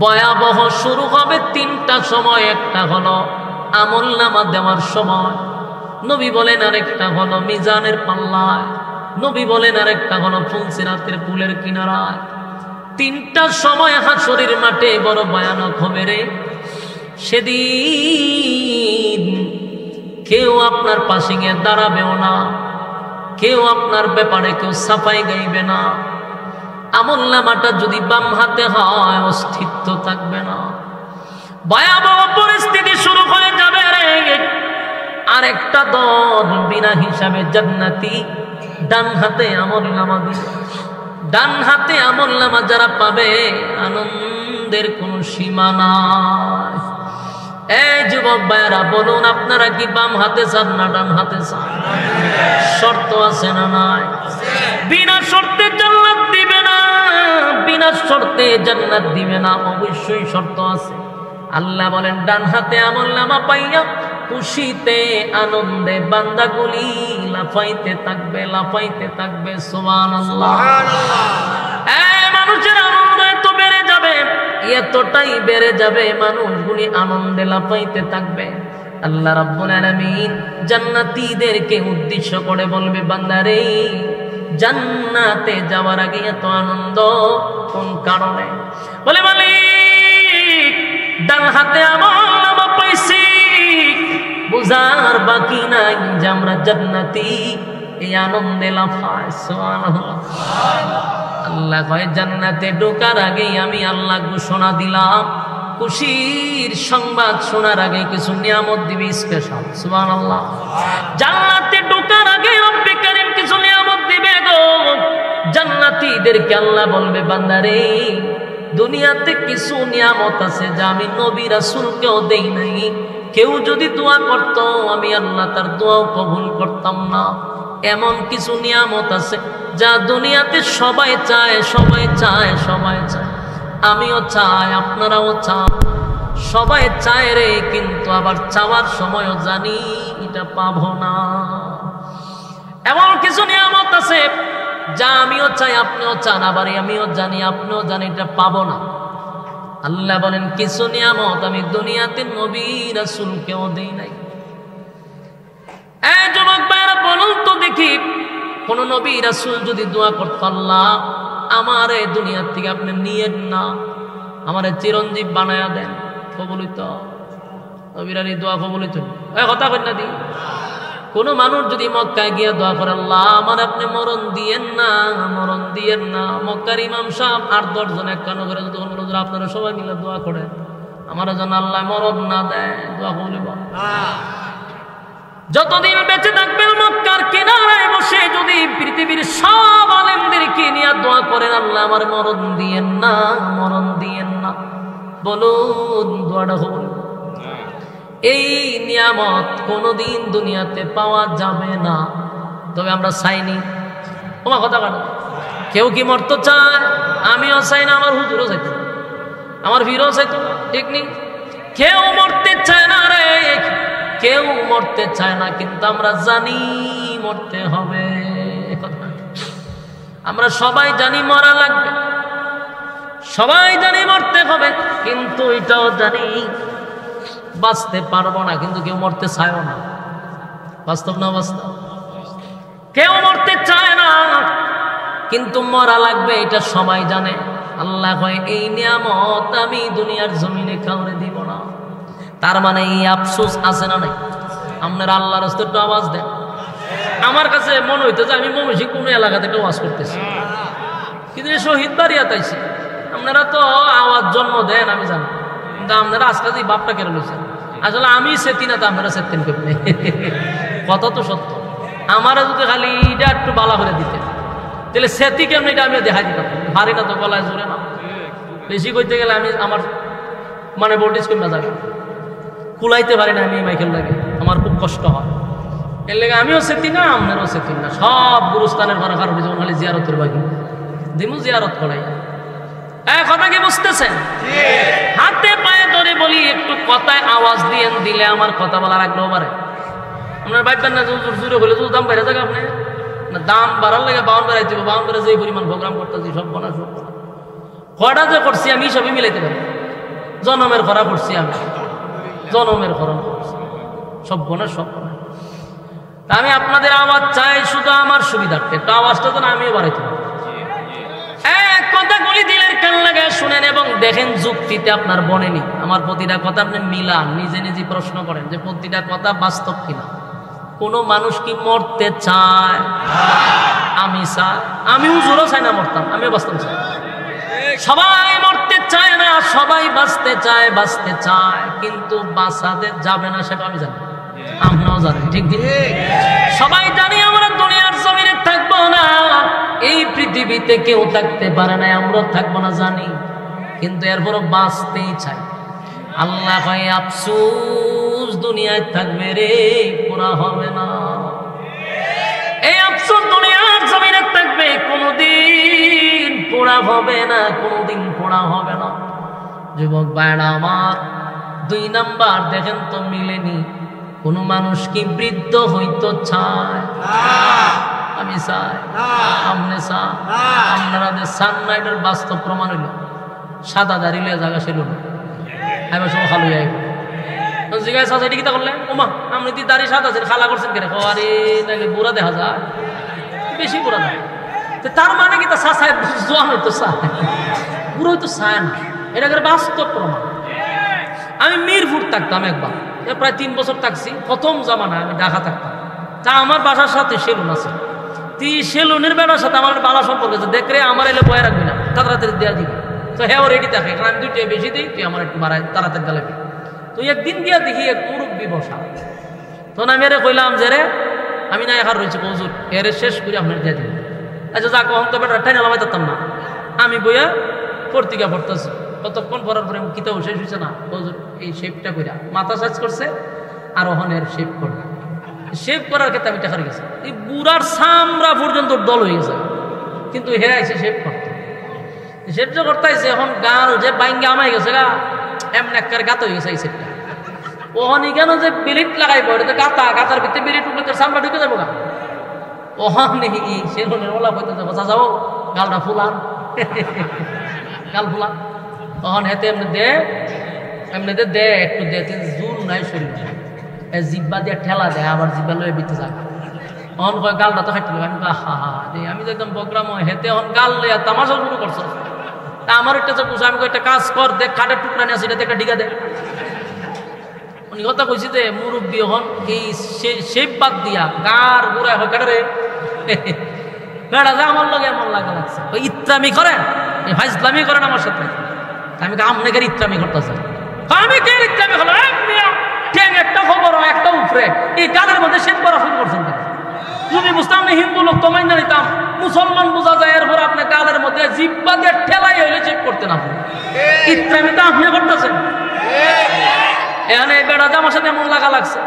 ভয়াবহ শুরু হবে তিনটা সময়। একটা হলো আমলনামা দেওয়ার সময়, নবী বলেন আরেকটা হলো মিজানের পাল্লায়, নবী বলেন আরেকটা হলো ফুলসিরাতের পুলের কিনারায়। তিনটা সময় হাসরের মাঠে বড় ভয়ানক হবে রে। সেদিন কেউ আপনার পাশে গিয়ে দাঁড়াবেও না, কেউ আপনার ব্যাপারে কেউ সাফাই গাইবে না। আমলনামাটা যদি বাম হাতে হয় অস্তিত্ব থাকবে না। ভয়াবহ পরিস্থিতি শুরু হয়ে যাবে রে। আরেকটা দল বিনা হিসাবে জান্নাতি, ডান হাতে আমলনামা দিবে। ডান হাতে আমলনামা যারা পাবে আনন্দের কোনো সীমা নাই। এই যুবক ভাইরা বলুন আপনারা কি বাম হাতে চান না ডান হাতে চান? শর্ত আছে না নাই? বিনা শর্তে জান্নাত দিবে না, বিনা শর্তে জান্নাত দিবে না, অবশ্যই শর্ত আছে। আল্লাহ বলেন ডান হাতে আমলনামা পাইয়া খুশিতে আনন্দে বান্দাগুলি লাফাইতে থাকবে। সুবহানাল্লাহ। মানুষের আনন্দ এত বেড়ে যাবে, এতটাই বেড়ে যাবে, মানুষগুলি আনন্দে লাফাইতে থাকবে। আল্লাহ রাব্বুল আলামিন জান্নাতীদেরকে উদ্দেশ্য করে বলবে বান্দারে জান্নাতে যাওয়ার আগে এত আনন্দ কোন কারণে? বলে মালিক ডান হাতে আমলনামা পাইছি, বুঝার বাকি নাই যে আমরা জান্নাতি, এই আনন্দে লাফায়। সুবহানাল্লাহ। আল্লাহ কয় জান্নাতে ঢোকার আগে আমি আল্লাহ ঘোষণা দিলাম, খুশির সংবাদ শোনার আগে কিছু নিয়ামত দিবে স্পেশাল। সুবহানাল্লাহ। জান্নাতে ঢোকার আগে রব্বে কারীম কিছু নিয়ামত দিবে গো। জান্নাতীদেরকে আল্লাহ বলবে বান্দারে দুনিয়াতে কিছু নিয়ামত আছে যা আমি নবী রাসূলকেও দেই নাই। কেউ যদি দোয়া করত আমি আল্লাহ তার দোয়াও কবুল করতাম না। এমন কিছু নিয়ামত আছে যা দুনিয়াতে সবাই চায়, আমিও চাই, আপনারাও চান, সবাই চায় রে, কিন্তু আবার চাওয়ার সময়ও জানি এটা পাবো না। এমন কিছু নিয়ামত আছে যা আমিও চাই, আপনিও চান, আবার আমিও জানি, আপনিও জানি এটা পাবো না। আল্লাহ বলেন কিছু নিয়ামত আমি দুনিয়াতে নবী রাসূলকেও দেই নাই। এই যুবক ভাইরা বলুন তো দেখি, কোন নবী রাসূল যদি দোয়া করত আল্লাহ আমারে দুনিয়ার থেকে আপনি নিয়েন না, আমারে চিরঞ্জীব বানায়া দেন, কবুলিত নবীর দোয়া কবুলিত? কথা বল না দি। কোন মানুষ যদি মক্কায় গিয়ে দোয়া করে আল্লাহ আমার আপনি মরণ দিয়েন না, মক্কার ইমাম সাহেব 8-10 জন একখানো করে যদি অনুরোধ আপনারা সবাই মিলে দোয়া করেন আমার যেন আল্লাহ মরণ না দেয়, দোয়া কবুলিব। যতদিন বেঁচে থাকবেন মক্কার কিনারায় বসে যদি পৃথিবীর সব আলেমদেরকে নিয়ে দোয়া করেন, আল্লাহ আমার মরণ দিয়েন না, মরণ দিয়েন না, বলুন দোয়াটা কবুল। এই নিয়ামত কোনোদিন দুনিয়াতে পাওয়া যাবে না, তবে আমরা চাইনি। তোমার কথা কাটা, কেউ কি মরতে চায়? আমিও চাই না, আমার হুজুরও চাইতো, আমার ভিড়ও চাইতো, ঠিক নেই? কেউ মরতে চায় না রে, কেউ মরতে চায় না, কিন্তু আমরা জানি মরতে হবে। আমরা সবাই জানি মরা লাগবে, সবাই জানি মরতে হবে, কিন্তু এটাও জানি বাঁচতে পারবো না, কিন্তু কেউ মরতে চায়ও না। বাস্তব না বাস্তব? কেউ মরতে চায় না, কিন্তু মরা লাগবে, এটা সবাই জানে। আল্লাহ কয় এই নিয়ামত আমি দুনিয়ার জমিনে কাউরে দিব না। তার মানে এই আফসোস আছে না নাই? আপনারা আল্লাহর রাস্তায় একটু আওয়াজ দেন। আমার কাছে মনে হইতে যে আমি ময়মনসিংহ কোন এলাকা থেকে আওয়াজ করতেছি, কিন্তু শহীদ বাড়িয়া তাইছি। আপনারা তো আওয়াজ জন্ম দেন আমি জানি, কিন্তু আপনারা আজকে যে বাপটা কেন লইছেন, আসলে আমি সেতি না তো আপনারা সেতেন কেমনে? কথা তো সত্য। আমারা যদি খালি এটা একটু বালা করে দিতে, তাহলে সেতি কেমন এটা আমি দেখাই দিতাম। ভারী না তো, গলায় জোরে না, বেশি করতে গেলে আমি আমার মানে ভোল্টেজ কমে যাবে, কুলাইতে পারি না আমি মাইকেল লাগে, আমার খুব কষ্ট হয়। এর লেগে আমিও সেতি না, আপনারও সেতি না। সব গুরুস্থানের ঘরে কারো যেমন খালি জিয়ারতের বাকি দিমু, জিয়ারত করাই। কথা কি বুঝতেছেন? হাতে পায়ে ধরে বলি, একটু কথায় আওয়াজ দিলে আমার কথা বলার আগ্রহ বাড়ে। আপনার ভাববেন না জোরে হলে তো দাম বেড়ে থাকে, আপনি না দাম বাড়ার লাগে বাউন বেড়াইতে হবে, বাউন বেড়ে যে পরিমাণ প্রোগ্রাম করতেছি সব বনা সব কটা যে করছি আমি সবই মিলাইতে পারি। জনমের খরা করছি আমি, জনমের খরণ করছি, সব বনা সব বনা। তা আমি আপনাদের আওয়াজ চাই শুধু আমার সুবিধার্থে, একটু আওয়াজটা তো আমিও বাড়াইতে পারি। কথাগুলি দিলের কান লাগে শুনেন এবং দেখেন যুক্তিতে আপনার বনেনি। আমার প্রতিটা কথা আপনি মিলান, নিজে নিজে প্রশ্ন করেন যে প্রতিটা কথা বাস্তব কিনা। কোনো মানুষ কি মরতে চায়? আমি চাই, আমিও জোরও চাই না মরতাম, আমিও বাঁচতাম চাই। সবাই মরতে চায় না, সবাই বাঁচতে চায়, বাঁচতে চায়, কিন্তু বাঁচাতে যাবে না সেটা আমি জানি, আমরাও জানি, ঠিক ঠিক। সবাই জানি আমরা দুনিয়ার জমিনে থাকবো না, এই পৃথিবীতে কেউ থাকতে পারে না, আমরাও থাকবো না জানি, কিন্তু এরপরও বাঁচতেই চাই। আল্লাহ কয় আফসোস দুনিয়ায় থাকবে রে, পুরা হবে না। এই আফসোস দুনিয়ার জমিনে থাকবে, কোনোদিন পুরা হবে না, কোনোদিন পুরা হবে না। যুবক ভাইরা আমার, 2 নাম্বার দেখেন তো মিলেনি। কোন মানুষ কি বৃদ্ধ হইতো চায়? আমি চাই, আপনি চান, আপনারা চান না, এটার বাস্তব প্রমাণ হইল। সাদা দাড়ি লিয়ে জায়গা ছিল না, এবার সব খালু যাই জিজ্ঞাসা চাষা এটি কিতা করলেন? ওমা আপনি তুই দাড়ি সাদা আছেন, খালা করছেন কেন? আরে নাকি বুড়া দেখা যায়, বেশি বুড়া দেখা। তার মানে কি তা চাষায় জোয়ান হইতো চায়, বুড়ো হইতো চায় না, এটা বাস্তব প্রমাণ। আমি মিরপুর থাকতাম একবার, প্রায় 3 বছর থাকছি। প্রথম জামানায় আমি ঢাকা থাকতাম, তা আমার বাসার সাথে সেলুন আছে। তুই সেলুনের বেড়ার সাথে আমার বালা সম্পর্ক আছে, দেখ রে আমার এলে বয়ে রাখবি না, তাড়াতাড়ি দেওয়া দিবি। তো হ্যাঁ ও রেডি থাকে, কারণ আমি 2টাই বেশি দিই, তুই আমার একটু বাড়াই তাড়াতাড়ি দেওয়াবি। তুই একদিন গিয়া দেখি এক মুরব্বী বসা, তখন আমি এরে কইলাম যে রে আমি না এখানে রয়েছি হুজুর, এরে শেষ করে আপনার দিয়ে দিবি। আচ্ছা যা কখন তো বেটা ঠাই নামাই থাকতাম না, আমি বইয়া পত্রিকা পড়তেছি। কতক্ষণ পড়ার পরে কিতাব শেষ হয়েছে না, হুজুর এই শেপটা কইরা মাথা সাজ করছে, আর ওখানের শেপ করবে। শেপ করার ক্ষেত্রে আমি টাকা গেছি, এই বুড়ার সামরা পর্যন্ত দল হয়ে গেছে, কিন্তু হে আইসে শেপ করতে, শেপ যে করতে আইসে এখন গাল যে বাইঙ্গে আমাই গেছে গা, এমন এক গাত হয়ে গেছে এই শেপটা। ওখানে কেন যে বিলিট লাগাই পড়ে, গাতা গাতার ভিতরে বিলিট উঠলে তোর সামরা ঢুকে যাবো গা। ওখানে সেলুনের ওলা বইতে যাবো, যাও গালটা ফুলান, গাল ফুলান। তখন হেতে এমনিতে দে একটু দে, জোর নাই শরীর, জিব্বা দিয়ে ঠেলা দেয়, আবার জিব্বা লয়ে বিতে যায়। অন কয় গালটা তো খাইতে আমি হা হা আমি তো একদম বকরাম হেতে অন গাল লইয়া তামাশা শুরু করছো। তা আমার একটা যে বুঝা, আমি একটা কাজ কর, দেখ খাটের টুকরা নিয়ে সেটাতে একটা ঢিকা দে। উনি কথা কইছি যে মুরব্বী হন এই শেপ বাদ দিয়া গার গুড়া হয় কাটে রে বেড়া যা আমার লগে এমন লাগা লাগছে। ওই ইত্রামি করেন, ফাইজলামি করেন আমার সাথে। আমি আপনাকে ইত্রামি করতেছে, আমি কে ইত্রামি হলো একটা খবর একটা বাপরে এই গালের মধ্যে শেপ করা শুরু করছেন কেন? যদি বুঝতাম না হিন্দু লোক তো মাইনা নিতাম, মুসলমান বোঝা যায়, এরপর আপনি গালের মধ্যে জিব্বা দিয়ে ঠেলাই হইলে চেক করতেন আপনি। ইত্রামি তো আপনি করতেছেন। এখানে এই বেড়া আমার সাথে এমন লাগা লাগছে,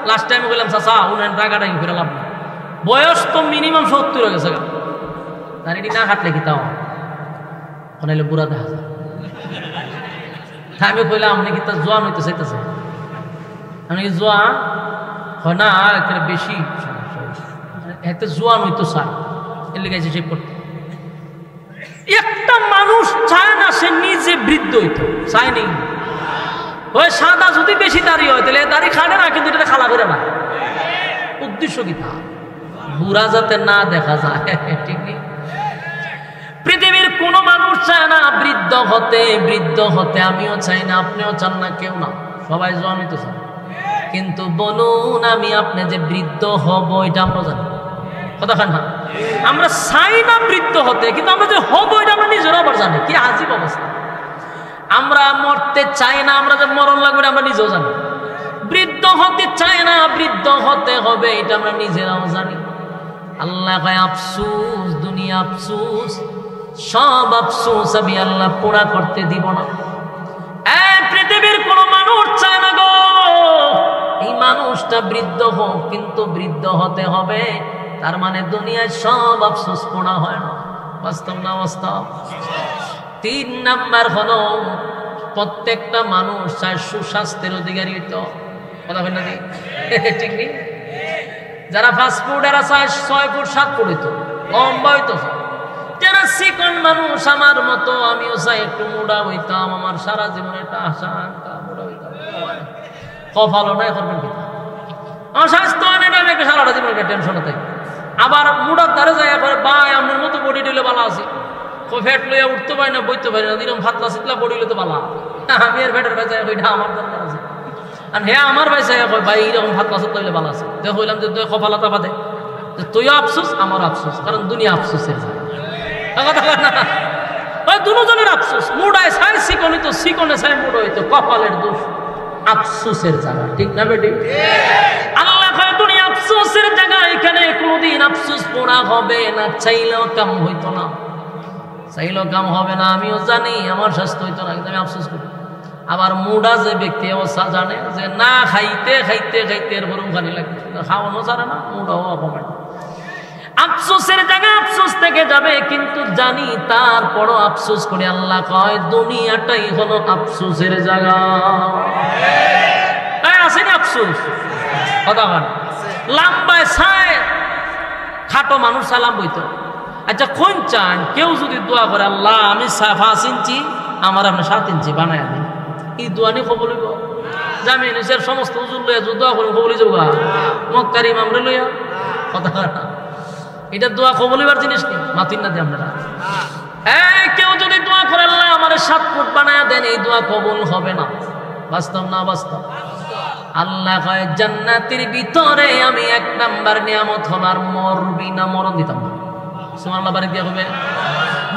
লাস্ট টাইম বললাম চাচা উনার টাকাটা ফিরে লাভ না, বয়স তো মিনিমাম 70 হয়ে গেছে, দাঁড়িয়ে না কাটলে কি তাও অনাইলে বুড়া দেখা যায়। আমি কইলাম আপনি কি তার জোয়ান হইতে চাইতেছে? আমি জোয়ান হয় না, এখানে বেশি এতে জোয়ান হইতো স্যার, এর লেগে চেক করতে। একটা মানুষ চায় না সে নিজে বৃদ্ধ হইতো, চায়নি। ওই সাদা যদি বেশি দাঁড়িয়ে হয় তাহলে দাড়ি খাটে না, কিন্তু এটা খালা করে না। উদ্দেশ্য কি তা? বুড়া যাতে না দেখা যায়, ঠিক নেই। পৃথিবীর কোন মানুষ চায় না বৃদ্ধ হতে, বৃদ্ধ হতে আমিও চাই না, আপনিও চান না, কেউ না, সবাই জন্মই তো চান। কিন্তু বলুন আমি আপনি যে বৃদ্ধ হব এটা আমরা জানি কথা খান না, আমরা চাই না বৃদ্ধ হতে, কিন্তু আমরা যে হব এটা আমরা নিজেরা আবার জানি। কি আজীব অবস্থা! আমরা মরতে চাই না, আমরা যে মরণ লাগবে আমরা নিজেও জানি। বৃদ্ধ হতে চাই না, বৃদ্ধ হতে হবে এটা আমরা নিজেরাও জানি। আল্লাহ কয় আফসোস, দুনিয়া আফসোস, সব আফসোস আমি আল্লাহ পুরা করতে দিব না। এই পৃথিবীর কোন মানুষ চায় না গো এই মানুষটা বৃদ্ধ হোক, কিন্তু বৃদ্ধ হতে হবে। তার মানে দুনিয়ায় সব আফসোস পুরা হয় না। বাস্তব না বাস্তব? 3 নাম্বার হলো প্রত্যেকটা মানুষ চায় সুস্বাস্থ্যের অধিকারী হইতো, কথা বলেন না ঠিক নেই? যারা ফাস্ট ফুড এরা চায় 6 ফুট 7 ফুট হইতো, লম্বা হইতো। যারা চিকন মানুষ আমার মতো, আমিও চাই একটু মোটা হইতাম, আমার সারা জীবনে একটা আশা মোটা হইতাম। কপালও নাই, করবেন কি? আমার স্বাস্থ্য অনেক সারাটা জীবনে টেনশন থাকে। আবার মোটার দ্বারা যায় করে ভাই আপনার মতো বডি দিলে ভালো আছে, ফ্যাট লইয়া উঠতে পারি না, বইতে পারি না, দিলাম ভাতলা শীতলা বডি হইলে তো ভালো। আমি আর ফ্যাটের ভাই যাই ওইটা আমার দরকার আছে। আর হ্যাঁ আমার ভাই চাই ভাই এইরকম ভাতলা শীতলা হইলে ভালো আছে। দেখো হইলাম যে তুই কপালতা বাদে, তুইও আফসোস আমার আফসোস, কারণ দুনিয়া আফসোসের দুজনের আফসোস। মুডায় চাই চিকন হইতো, চিকনে চাই মুড হইতো, কপালের দোষ, আফসোসের জায়গা, ঠিক না বেটি? আল্লাহ কয় দুনিয়া আফসোসের জায়গা, এখানে কোনদিন আফসোস পোড়া হবে না, চাইলেও কাম হইতো না, চাইলেও কাম হবে না। আমিও জানি আমার স্বাস্থ্য হইতো না, কিন্তু আমি আফসোস করি। আবার মুডা যে ব্যক্তি অবস্থা জানে যে না খাইতে খাইতে খাইতে এর বরং খানি লাগে, খাওয়ানো ছাড়ে না, মুডাও অপমান। আফসোসের জায়গা আফসোস থেকে যাবে, কিন্তু জানি তারপরও আফসোস করে। আল্লাহ কয় দুনিয়াটাই হলো আফসোসের জায়গা। আসেনি আফসোস? কথা বল। লাম্বায় ছায় খাটো মানুষ সালাম বইতো। আচ্ছা কোন চান কেউ যদি দোয়া করে আল্লাহ আমি 5 ইঞ্চি, আমার আপনি 7 ইঞ্চি বানায় দিন, এই দোয়া নিয়ে খবর লইব? জামিন সমস্ত উজুর লইয়া দোয়া করে খবর যাবো মক্কার ইমামরে লইয়া? কথা না, এটা দোয়া কবুলিবার জিনিস নেই, মাতিন না দিয়ে আপনারা। কেউ যদি দোয়া করে আল্লাহ আমার 7 ফুট বানায় দেন, এই দোয়া কবুল হবে না। বাস্তব না বাস্তব? আল্লাহ কয় জান্নাতের ভিতরে আমি 1 নাম্বার নিয়ামত হলো আর মরবি না, মরণ দিতাম না। সুবহানাল্লাহ, বাড়ি দিয়া হবে।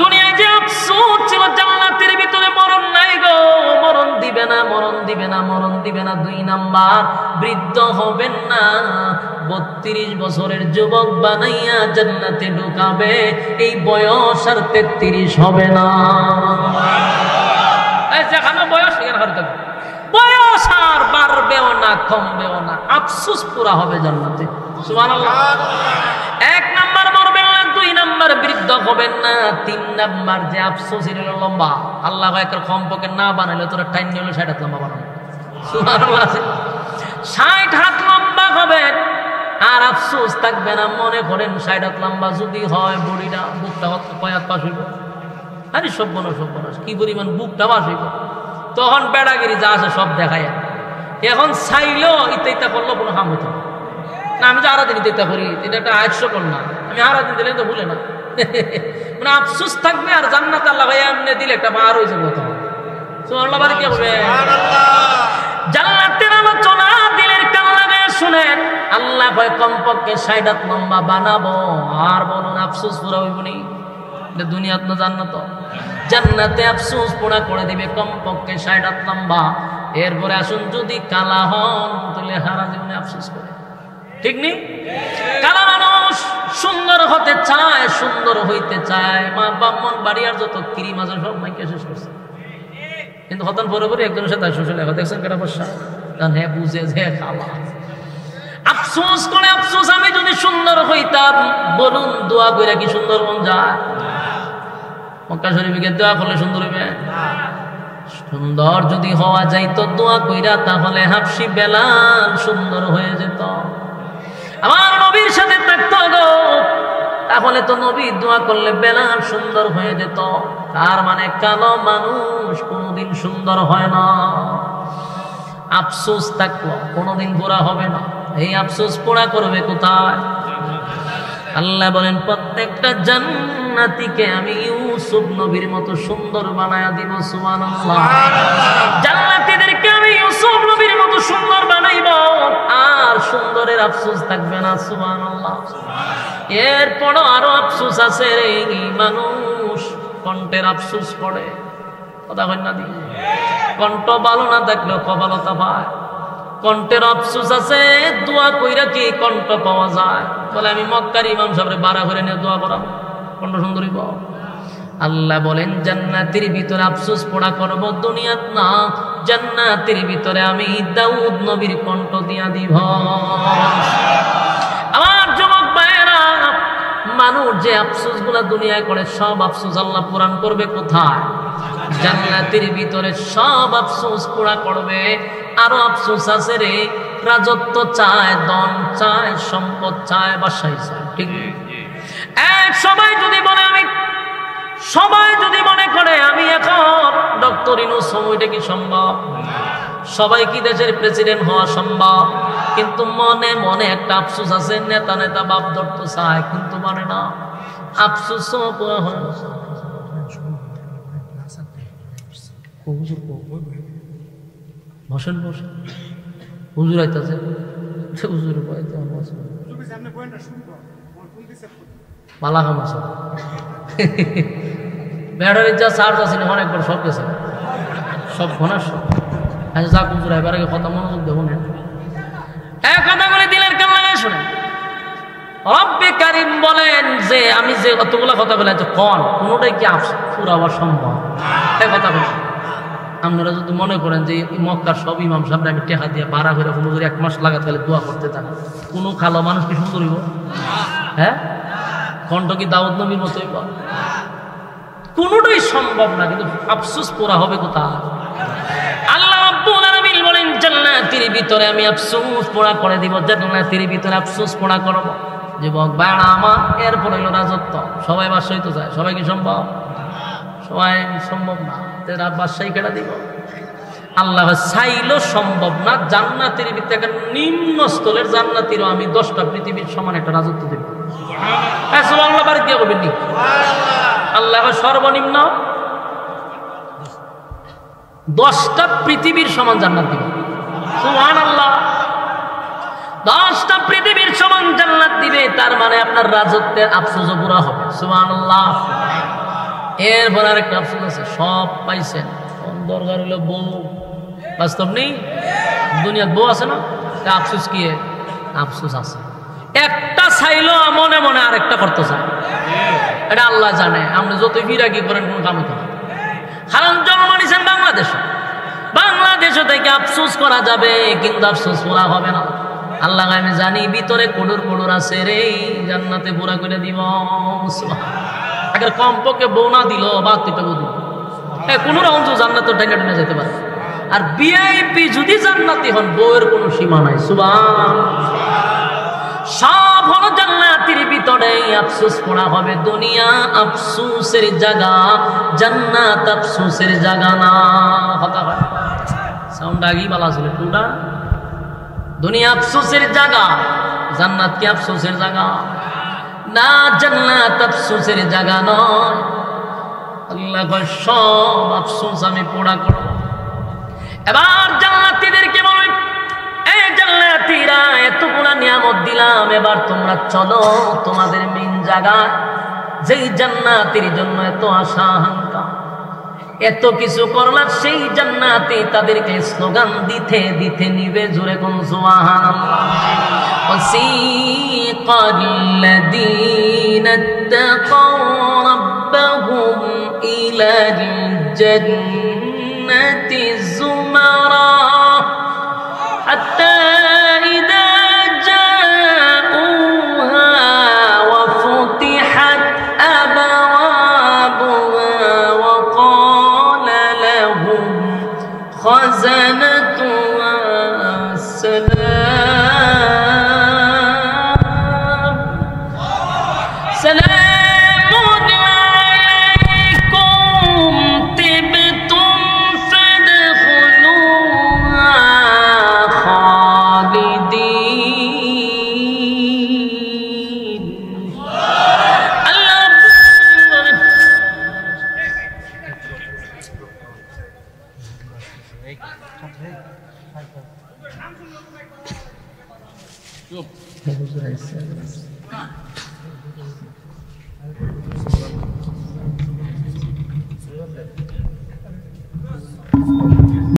দুনিয়ায় যে আফসোস ছিল জান্নাতের ভিতরে মরণ নাই গো, মরণ দিবে না, মরণ দিবে না, মরণ দিবে না। 2 নাম্বার বৃদ্ধ হবেন না, 32 বছরের যুবক বানাইয়া জান্নাতে ঢুকাবে, এই বয়স আর 33 হবে না। যেখানে বয়স বয়স আর বাড়বেও না কমবেও না, আফসোস পুরা হবে জান্নাতে। সুবহানাল্লাহ। 1 নাম্বার মরবেন না, 2 নাম্বার বৃদ্ধ হবেন না, 3 নাম্বার যে আফসোস এর লম্বা। আল্লাহ একটা কমপক্ষে না বানাইলে তোরা টাইম নিয়ে 60 হাত লম্বা বানানো। সুবহানাল্লাহ। 60 হাত লম্বা হবেন আর আফসোস থাকবে না। মনে করেন 60 হাত লম্বা যদি হয়, বড়িটা বুকটা কয় হাত পাশ হইব? আরে সব্যনাশ সব্যনাশ, কি পরিমাণ বুকটা পাশ হইব। তখন বেড়াগিরি যা আছে সব দেখায়। এখন চাইলেও ইত্যা ইত্যা করলো কোনো হাম হতো না। আমি তো আরো দিন ইত্যা করি, এটা একটা আয়স্য কর না, আমি আরো দিন দিলে তো ভুলে না। মানে আফসোস থাকবে আর জান্নাত আল্লাহ ভাই এমনি দিলে একটা বার হয়ে যাবে। সুবহানাল্লাহ, বাড়ি কি হবে? জান্নাতের আলোচনা দিলের কান লাগায় শুনেন। আল্লাহ ভাই কমপক্ষে 60 হাত লম্বা বানাবো, আর বলুন আফসোস পুরা হইব নি? দুনিয়াত না জান্নাত? জান্নাতে আফসোস পুরা করে দিবে কমপক্ষে 60 হাত লম্বা। এরপরে আসুন যদি কালা হন তাহলে সারা জীবনে আফসোস করে, ঠিক নেই? কালা মানুষ সুন্দর হতে চায়, সুন্দর হইতে চায়, মা বামন বাড়িয়ার যত ক্রিম আছে সব মাইকে শেষ করছে, কিন্তু হতান পরে পরে একজনের সাথে শুনলে দেখছেন কেটা বসা, কারণ হ্যাঁ বুঝে যে কালা। আফসোস করে, আফসোস আমি যদি সুন্দর হইতাম। বলুন দোয়া কইরা কি সুন্দর মন যায়? মক্কা শরীফে দোয়া করলে সুন্দর হইবে? সুন্দর যদি হওয়া যাইতো দোয়া কইরা তাহলে হাফসি বেলাল সুন্দর হয়ে যেত, আমার নবীর সাথে থাকতো গো, তাহলে তো নবী দোয়া করলে বেলাল সুন্দর হয়ে যেত। তার মানে কালো মানুষ কোনোদিন সুন্দর হয় না। আফসোস থাকলো কোনোদিন পুরা হবে না। এই আফসোস পুরা করবে কোথায়? আল্লাহ বলেন প্রত্যেকটা জান্নাতীকে আমি ইউসুফ নবীর মতো সুন্দর বানায়া দিব। সুবহানাল্লাহ। জান্নাতীদেরকে আমি ইউসুফ নবীর মতো সুন্দর বানাইব, আর সুন্দরের আফসোস থাকবে না। সুবহানাল্লাহ। এরপরও আরো আফসোস আছে রে, মানুষ কণ্ঠের আফসোস করে, কথা হয় না দি? কণ্ঠ ভালো না থাকলেও কপালতা পায়। কণ্ঠের আফসোস আছে, দোয়া কইরা কি কণ্ঠ পাওয়া যায়? বলে আমি মক্কার ইমাম সাহেবের বাড়া করে নিয়ে দোয়া করাবো, কণ্ঠ সুন্দরী পাও। আল্লাহ বলেন জান্নাতের ভিতরে আফসোস পড়া করব, দুনিয়াত না। জান্নাতের ভিতরে আমি দাউদ নবীর কণ্ঠ দিয়া দিব। আমার যুবক ভাইয়েরা, মানুষ যে আফসোস গুলা দুনিয়ায় করে সব আফসোস আল্লাহ পূরণ করবে কোথায়? জান্নাতের ভিতরে সব আফসোস পুরা করবে। আরো আফসোস আছে রে, রাজত্ব চায়, ধন চায়, সম্পদ চায়, বাসায় চায়, ঠিক? সবাই যদি মনে করে আমি এখন ডক্টর ইউনূস, সময়টা কি সম্ভব? সবাই কি দেশের প্রেসিডেন্ট হওয়া সম্ভব? কিন্তু মনে মনে একটা আফসোস আছে, নেতা বাপ ধরতে চায় কিন্তু মানে না। আফসোস পুরা হয়। বসেন বসেন, হুজুর আইতাছে, হুজুর পালা কাম আছে, ব্যাটারির যা চার্জ আছে অনেকবার সব গেছে, সব ঘনার সব। আচ্ছা যাক হুজুর, এবার আগে কথা মনোযোগ দেবো না, কথাগুলি দিলের কান লাগায় শোনেন। রব্বে কারিম বলেন যে আমি যে কতগুলা কথা বলে কন, কোনোটাই কি পুরাবার সম্ভব? কথা বলছি। আপনারা যদি মনে করেন যে মক্কার সব ইমাম সামনে আমি টেকা দিয়ে ভাড়া করে কোনো যদি 1 মাস লাগাতে গেলে দোয়া করতে থাকি, কোনো খালো মানুষ কি সুন্দর হইব? হ্যাঁ, কণ্ঠ কি দাউদ নবীর মতো হইব? কোনোটাই সম্ভব না। কিন্তু আফসোস পুরা হবে কোথায়? আল্লাহ রাব্বুল আলামিন বলেন জান্নাতের ভিতরে আমি আফসোস পুরা করে দিব, জান্নাতের ভিতরে আফসোস পুরা করব। যুবক ভাইরা আমার, এরপর হইল রাজত্ব। সবাই বাসায় তো যায়, সবাই কি সম্ভব? সবাই সম্ভব না। তেরা বাসায় কেটে দিব। আল্লাহ চাইলেও সম্ভব না। জান্নাতের ভিতরে একটা নিম্ন স্থলের জান্নাতিরও আমি 10টা পৃথিবীর সমান একটা রাজত্ব দেব। আল্লাহ বাড়ি দিয়ে করবেন নি? আল্লাহ সর্বনিম্ন 10টা পৃথিবীর সমান জান্নাত দিবে। সুবহানাল্লাহ। 10টা পৃথিবীর সমান জান্নাত দিবে, তার মানে আপনার রাজত্বের আফসোস পুরা হবে। সুবহানাল্লাহ। এরপর আরেকটা আফসোস আছে, সব পাইছেন, দরকার হলো বউ। বাস্তব নেই, দুনিয়ার বউ আছে না? আফসোস কি? আফসোস আছে। একটা চাইলো মনে মনে আরেকটা করতে চায়, এটা আল্লাহ জানে। আপনি যত বিরাগী করেন কোন কাম হতো না। কারণ জন্ম নিয়েছেন বাংলাদেশে, বাংলাদেশ থেকে আফসোস করা যাবে, কিন্তু আফসোস পুরা হবে না। আল্লাহ আমি জানি ভিতরে কোডর আছে রে, জান্নাতে পুরা করে দিব। আগে কমপক্ষে বউ না দিল বা তুইটা বউ দিল, কোন রকম জান্নাত টেনে টেনে যেতে পারে। আর ভিআইপি যদি জান্নাতি হন, বউয়ের কোনো সীমা নাই। সুবহানাল্লাহ। সব হলো জান্নাতের ভিতরে, আফসোস পড়া হবে। দুনিয়া আফসোসের জায়গা, জান্নাত আফসোসের জায়গা না। কথা হয় সাউন্ড আগেই বলা ছিল টুডা। দুনিয়া আফসোসের জায়গা, জান্নাত কি আফসোসের জায়গা না? জান্নাত আফসোসের জায়গা নয়। আল্লাহ কয় সব আফসোস আমি পুরা করব। এবার জান্নাতীদেরকে বলেন, এই জান্নাতীরা এতগুলা নিয়ামত দিলাম, এবার তোমরা চলো তোমাদের মেইন জায়গা, যেই জান্নাতের জন্য এত আশা আকাঙ্ক্ষা, এত কিছু করলাম, সেই জান্নাতে তাদেরকে স্লোগান দিতে দিতে নিবে। জোরে কোন সুবহানাল্লাহ। ওয়াসিকাল্লাযীনা ইত্তাকাও রাব্বাহুম ইলাল জান্নাতি যুমারা হাত্তা خزنتها سلام سلام عليكم طبتم فادخلوها خالدين.